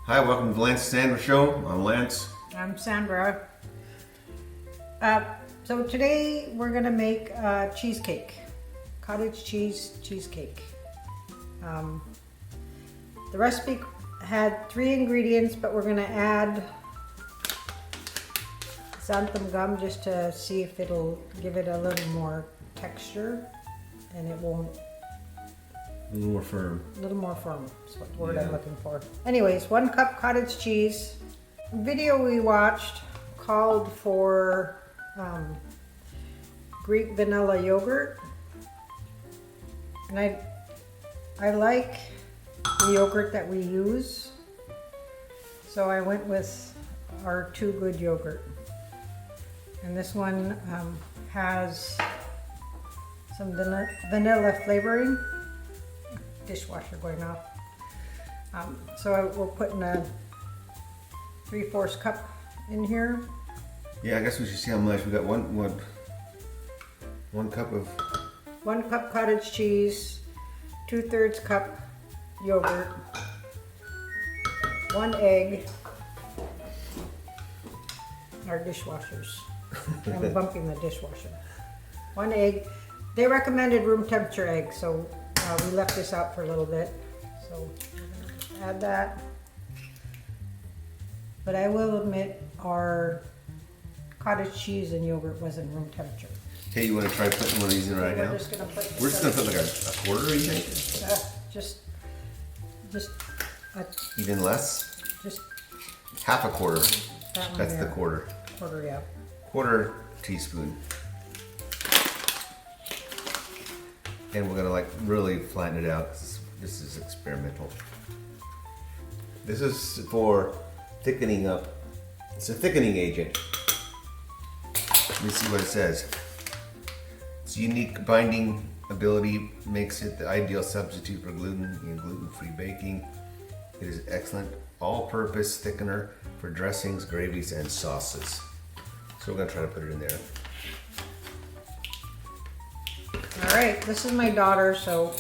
Hi, welcome to the Lance and Sandra Show. I'm Lance. I'm Sandra. So today we're gonna make a cheesecake, cottage cheesecake. The recipe had 3 ingredients, but we're gonna add xanthan gum just to see if it'll give it a little more texture, and it won't. A little more firm. A little more firm is what word I'm looking for. Anyways, 1 cup cottage cheese. Video we watched called for Greek vanilla yogurt, and I like the yogurt that we use, so I went with our Too Good yogurt, and this one has some vanilla flavoring. Dishwasher going off. So we're putting a 3/4 cup in here. Yeah, I guess we should see how much. We got one cup of 1 cup cottage cheese, 2/3 cup yogurt, 1 egg. Our dishwashers. I'm bumping the dishwasher. 1 egg. They recommended room temperature egg, so we left this out for a little bit. So we're gonna add that. But I will admit our cottage cheese and yogurt wasn't room temperature. Hey, you want to try putting one of these in right now? We're just gonna put We're just going to put like a quarter, you think? just Even less? just Half a quarter. that one That's there. the quarter. Quarter, yeah. Quarter teaspoon. And we're going to like really flatten it out. This is experimental. This is for thickening up. It's a thickening agent. Let me see what it says. Its unique binding ability makes it the ideal substitute for gluten in gluten-free baking. It is excellent all-purpose thickener for dressings, gravies, and sauces. So we're gonna try to put it in there. All right, this is my daughter, so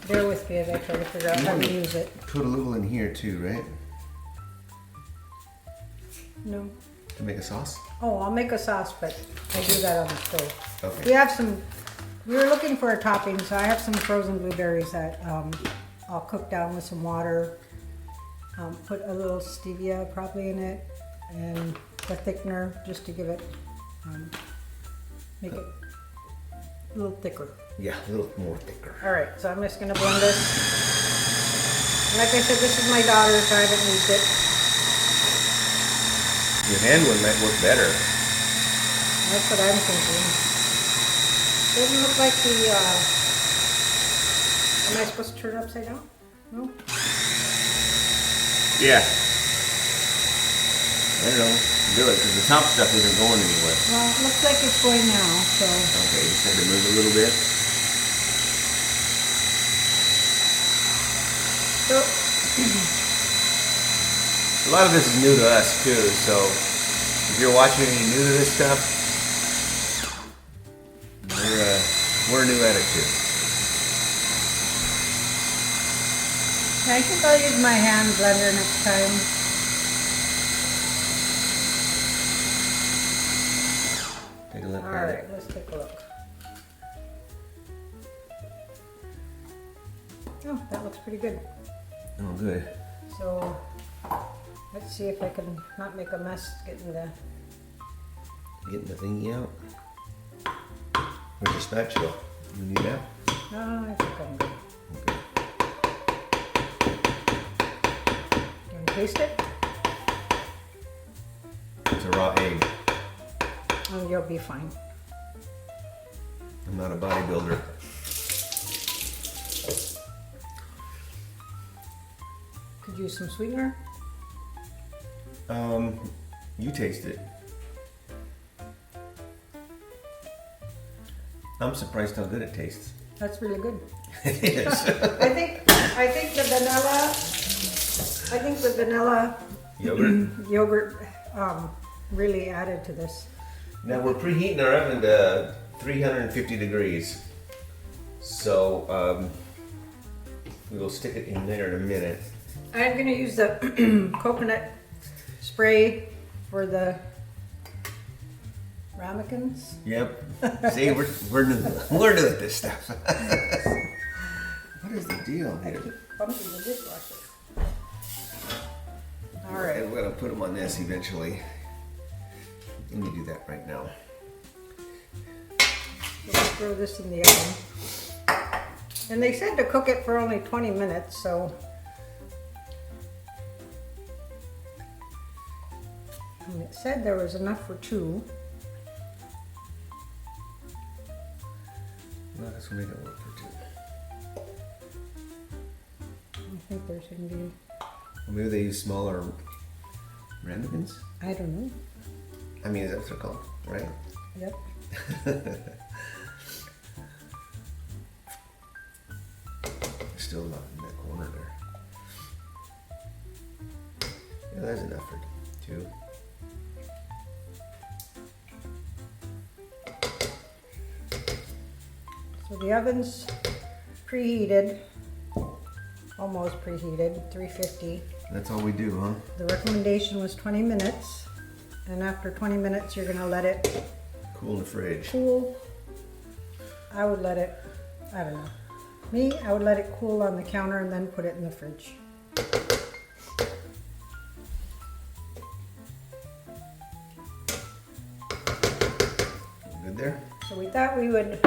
bear with me as I try to figure out how to use it. Put a little in here too, right? No. To make a sauce? Oh, I'll make a sauce, but I do that on the stove. Okay. We were looking for a topping, so I have some frozen blueberries that I'll cook down with some water. Put a little stevia probably in it, and the thickener just to give it, make it a little thicker. Yeah, a little more thicker. All right, so I'm just gonna blend this. Like I said, this is my daughter, so I haven't used it. Your hand one might work better. That's what I'm thinking. Doesn't look like the, am I supposed to turn it upside down? No? Yeah. I don't know. Do it, because the top stuff isn't going anywhere. Well, it looks like it's going now, so. Okay, just had to move a little bit. So, A lot of this is new to us too, so if you're watching and you're new to this stuff, we're new at it too. I think I'll use my hand blender next time. Take a look All at right, it. let's take a look. Oh, that looks pretty good. Oh, good. So, let's see if I can not make a mess getting the. Getting the thingy out. Where's your spatula? You need that? No, I think I'm good. Okay. You want to taste it? It's a raw egg. Oh, you'll be fine. I'm not a bodybuilder. Could use some sweetener. You taste it. I'm surprised how good it tastes. That's really good. It is. I think the vanilla Yogurt. yogurt really added to this. Now we're preheating our oven to 350 degrees. So we will stick it in there in a minute. I'm gonna use the coconut spray for the ramekins. Yep. See, we're new at this stuff. What is the deal I here? keep bumping the dishwasher. All right. And we're gonna put them on this eventually. Let me do that right now. We'll just throw this in the oven. And they said to cook it for only 20 minutes, so. And it said there was enough for 2. No, this will make it work for 2. I think there's gonna be, Well, maybe they use smaller ramekins? I don't know. I mean, is that what they're called, right? Yep. Still not in that corner there. Yeah, there's enough for 2. So the oven's preheated, almost preheated, 350. That's all we do, huh? The recommendation was 20 minutes. And after 20 minutes, you're gonna let it Cool in the fridge. cool. I would let it, I don't know. Me, I would let it cool on the counter and then put it in the fridge. Good there? So we thought we would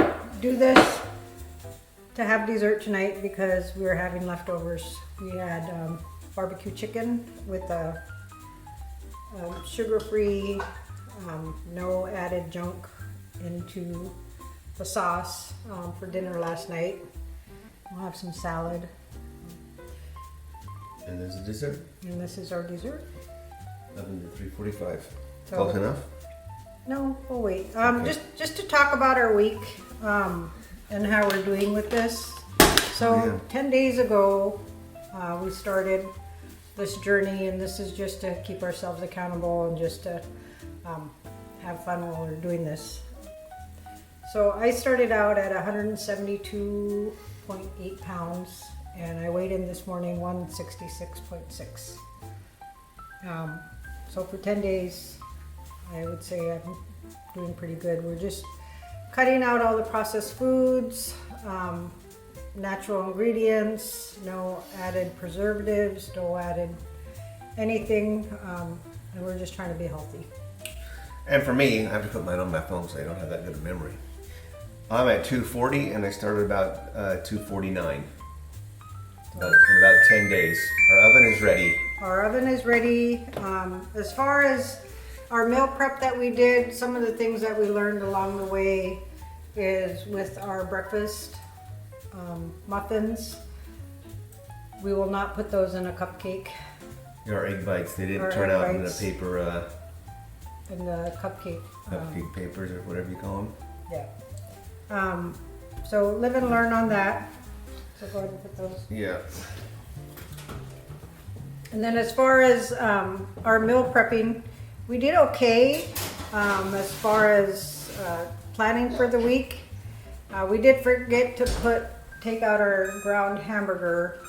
do this to have dessert tonight because we were having leftovers. We had barbecue chicken with a sugar-free, no added junk into the sauce for dinner last night. We'll have some salad, And there's a dessert. and this is our dessert. Oven to 345. So- Close enough? No, we'll wait. Okay. Just to talk about our week and how we're doing with this. So Yeah. 10 days ago, we started this journey, and this is just to keep ourselves accountable and just to have fun while we're doing this. So I started out at 172.8 pounds, and I weighed in this morning 166.6. So for 10 days, I would say I'm doing pretty good. We're just cutting out all the processed foods, natural ingredients, no added preservatives, no added anything, and we're just trying to be healthy. And for me, I have to put mine on my phone so I don't have that good a memory. I'm at 240 and I started about 249. In about 10 days. Our oven is ready. Our oven is ready. As far as our meal prep that we did, some of the things that we learned along the way is with our breakfast muffins. We will not put those in a cupcake. Our egg bites, they didn't Our turn egg out in the bites. paper, In the cupcake. cupcake papers or whatever you call them. Yeah. So live and learn on that. So go ahead and put those. Yeah. And then as far as our meal prepping, we did okay as far as planning for the week. We did forget to take out our ground hamburger.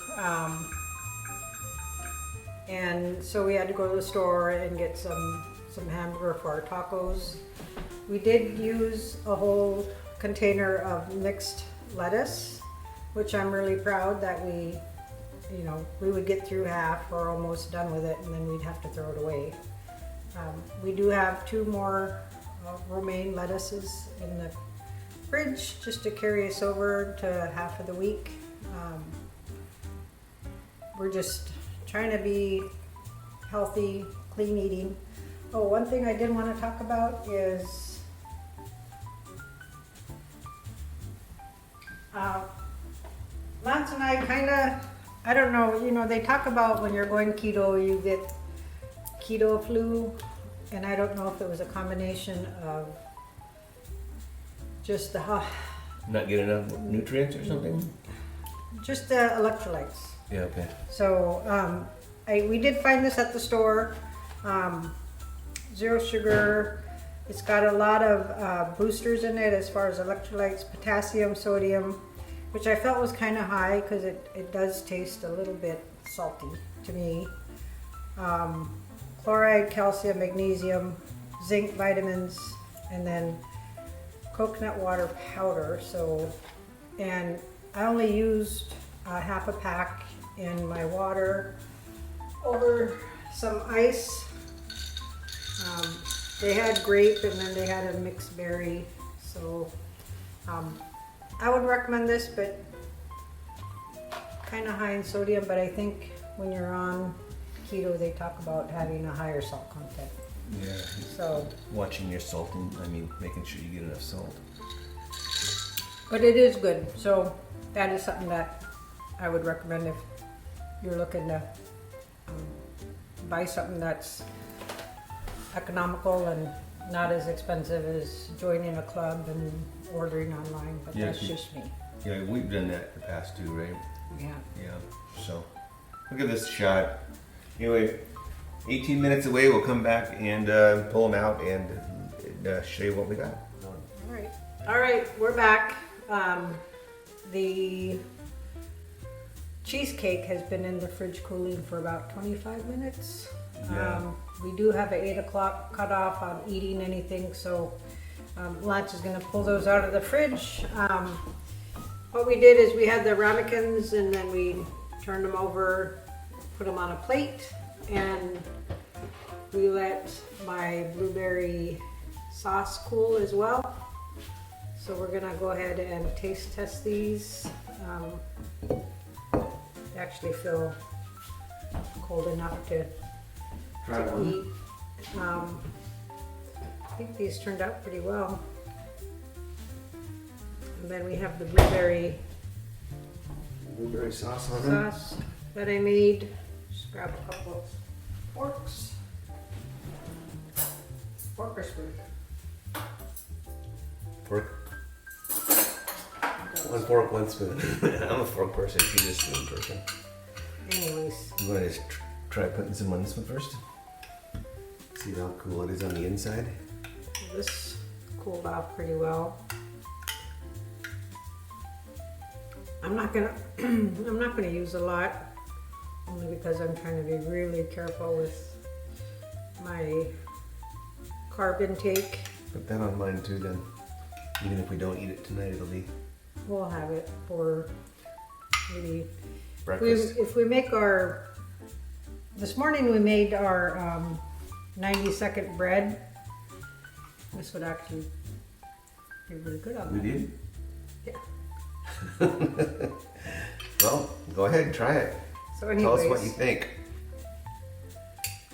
And so we had to go to the store and get some hamburger for our tacos. We did use a whole container of mixed lettuce, which I'm really proud that we would get through half or almost done with it, and then we'd have to throw it away. We do have 2 more romaine lettuces in the fridge just to carry us over to half of the week. We're just trying to be healthy, clean eating. Oh, one thing I did want to talk about is Lance and I I don't know, they talk about when you're going keto, you get keto flu, and I don't know if it was a combination of just Not get enough nutrients or something? just the electrolytes. Yeah, okay. So we did find this at the store, 0 sugar. It's got a lot of boosters in it as far as electrolytes, potassium, sodium, which I felt was kind of high because it does taste a little bit salty. to me. Chloride, calcium, magnesium, zinc, vitamins, and then coconut water powder. So, and I only used half a pack in my water over some ice. They had grape and then they had a mixed berry. So I would recommend this, but kind of high in sodium. But I think when you're on keto, they talk about having a higher salt content. Yeah. So Watching your salt, and making sure you get enough salt. but it is good. So that is something that I would recommend if you're looking to buy something that's economical and not as expensive as joining a club and ordering online. But Yeah, that's just me. Yeah, we've done that in the past too, right? Yeah. Yeah. So we'll give this a shot. Anyway, 18 minutes away, we'll come back and pull them out and show you what we got. All right, we're back. The cheesecake has been in the fridge cooling for about 25 minutes. Yeah. We do have an 8 o'clock cutoff on eating anything, so Lance is gonna pull those out of the fridge. What we did is we had the ramekins and then we turned them over, put them on a plate, and we let my blueberry sauce cool as well. So we're gonna go ahead and taste test these. They actually feel cold enough to eat. I think these turned out pretty well. And then we have the blueberry sauce on them. sauce that I made. Just grab a couple of forks. Fork or spoon? Fork. One fork, one spoon. I'm a fork person. She's a spoon person. Anyways, You want to just try putting some on this one first? See how cool it is on the inside. this cooled off pretty well. I'm not gonna use a lot, only because I'm trying to be really careful with my carb intake. Put that on mine too then. Even if we don't eat it tonight, it'll be We'll have it for maybe breakfast. if we make our. This morning we made our 90-second bread. This would actually be really good on We that. did? Yeah. Well, go ahead and try it. So Tell anyways, us what you think.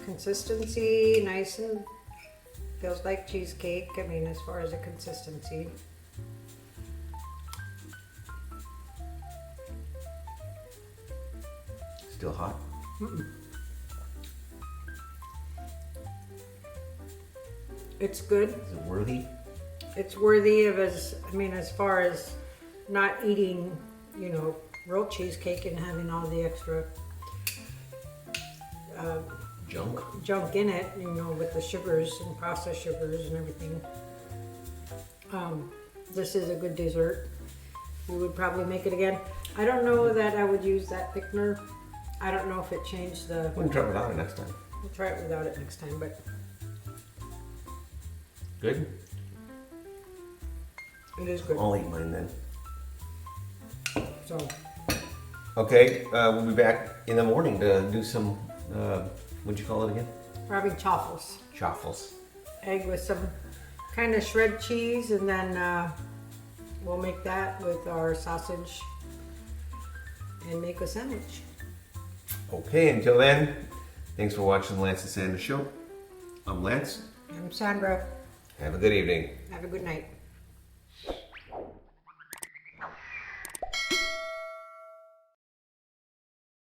consistency, nice and feels like cheesecake. I mean, as far as the consistency. Still hot? It's good. Is it worthy? It's worthy of as far as not eating, real cheesecake and having all the extra Junk? in it, with the sugars and processed sugars and everything. This is a good dessert. We would probably make it again. I don't know that I would use that thickener. I don't know if it changed the. We can try it without it next time. We'll try it without it next time, but Good? it is good. I'll eat mine then. So Okay, we'll be back in the morning to do some, what'd you call it again? we're having chaffles. Chaffles. Egg with some kind of shred cheese, and then we'll make that with our sausage and make a sandwich. Okay, until then, thanks for watching the Lance and Sandra show. I'm Lance. I'm Sandra. Have a good evening. Have a good night.